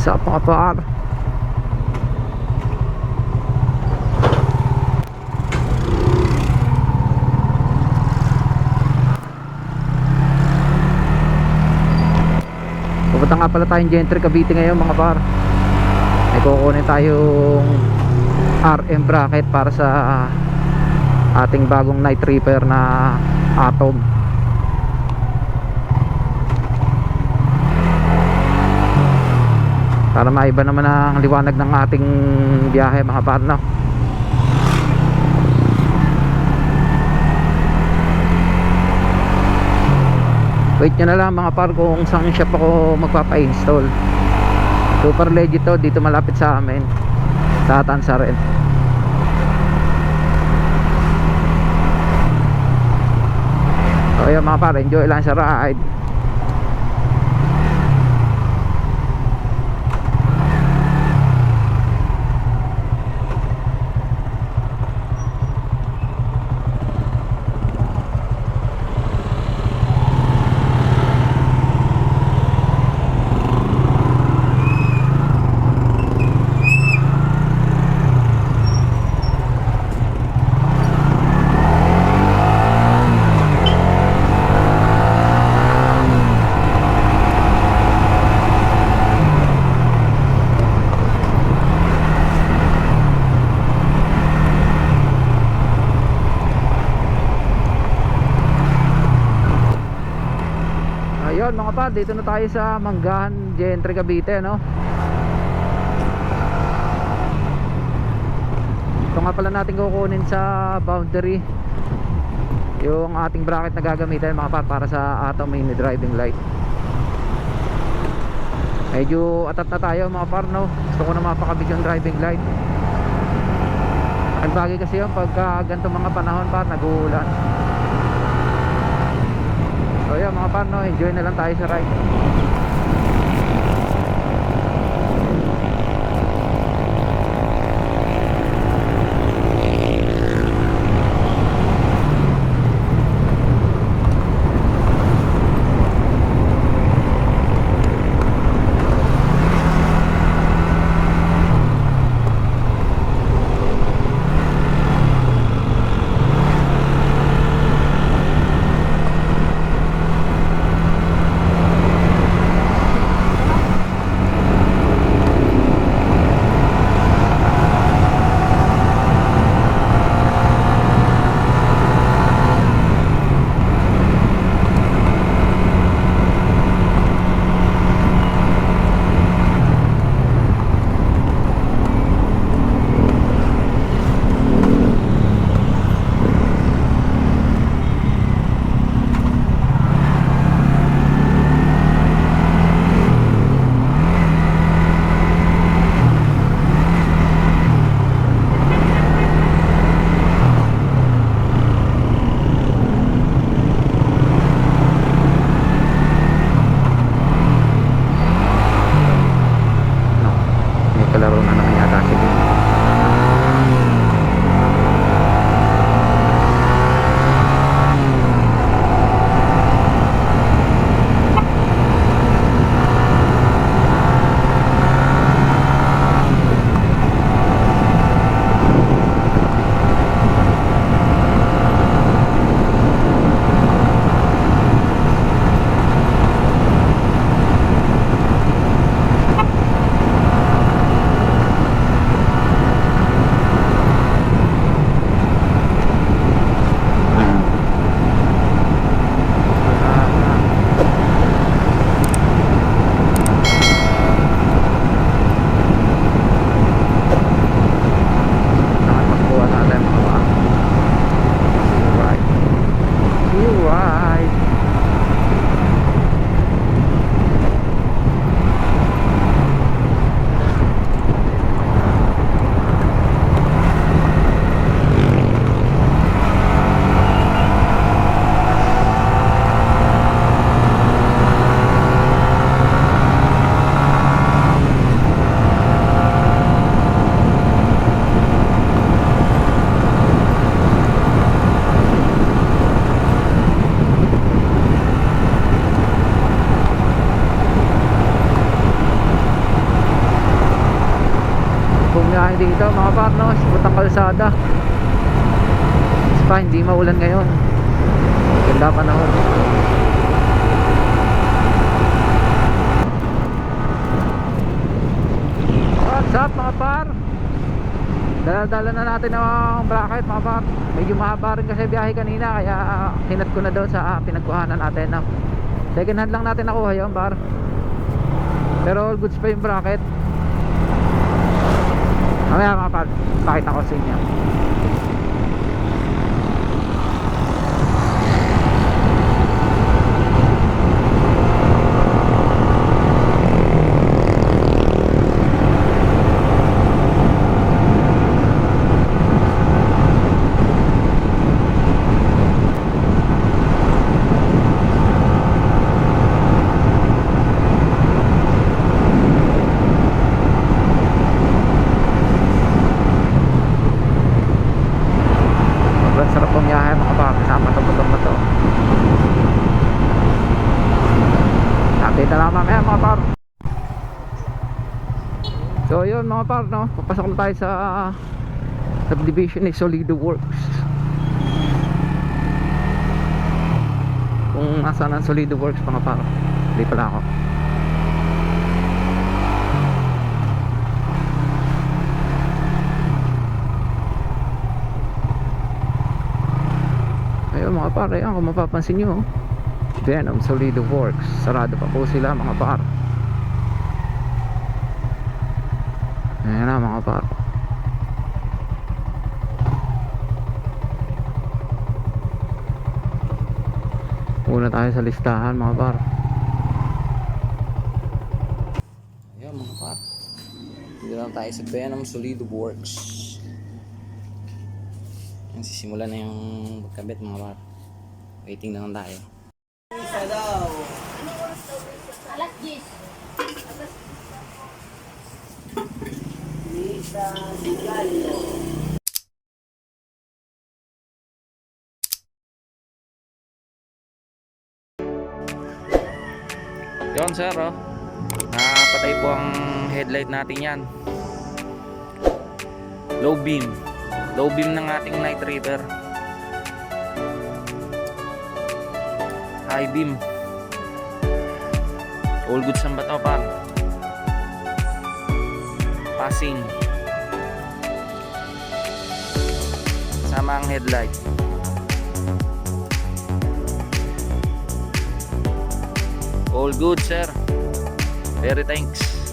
Sa mga par, pupunta nga pala tayong Gentry Cavite ngayon mga par. May kukunin tayong RM bracket para sa ating bagong night repair na Atom. Para maiba naman ang liwanag ng ating biyahe mga par, no? Wait nyo na lang mga par kung saan shop ako magpapa-install. Super legit to, dito malapit sa amin sa Tansa rin. So yun mga par, enjoy lang sa ride. Ayun mga pa, dito na tayo sa Manggahan, Gentry Cavite, no? Ito nga pala natin kukunin sa boundary yung ating bracket na gagamitin mga pa para sa Atom mini driving light. Medyo atat na tayo mga par, no? Gusto ko na mapakabit yung driving light. Ang bagay kasi yun pagka ganitong mga panahon pa, nag-uulan. So yun mga par, no? Enjoy na lang tayo sa ride. tayo dito mga par, no? Butang kalsada. Pa, hindi maulan ngayon. Ganda panahon. What's up mga par? Dala-dala na natin ang bracket mga par. Medyo mahaba rin kasi biyahe kanina, kaya hinat ko na doon sa pinagkuhanan natin, no? Second hand lang natin nakuha yun par. Pero all goods pa yung bracket. Mamaya mga par, pakita ko sa inyo. Sarap pumiyahe mga par, kasama itong butong na to. Update na lang mamaya mga par. So yun mga par, no? Papasok na tayo sa subdivision ni Solido Works. Kung nasaan ang Solido Works mga par, hindi pala ako. Ayun mga par, ayan kung mapapansin nyo, Venom Solido Works, sarado pa po sila mga par. Ayan na mga par. Una tayo sa listahan mga par. Ayan mga par, dito lang tayo sa Venom Solido Works. Sisimula na yung magkabit mga par. Waiting na lang tayo. Isa daw. Alas 10. Isa Sigalo. Yun sir, oh. Napatay po ang headlight natin yan. Low beam ng ating night reaper. High beam. All goods ang bato pa. Passing. Sama ang headlight. All good sir. Very thanks.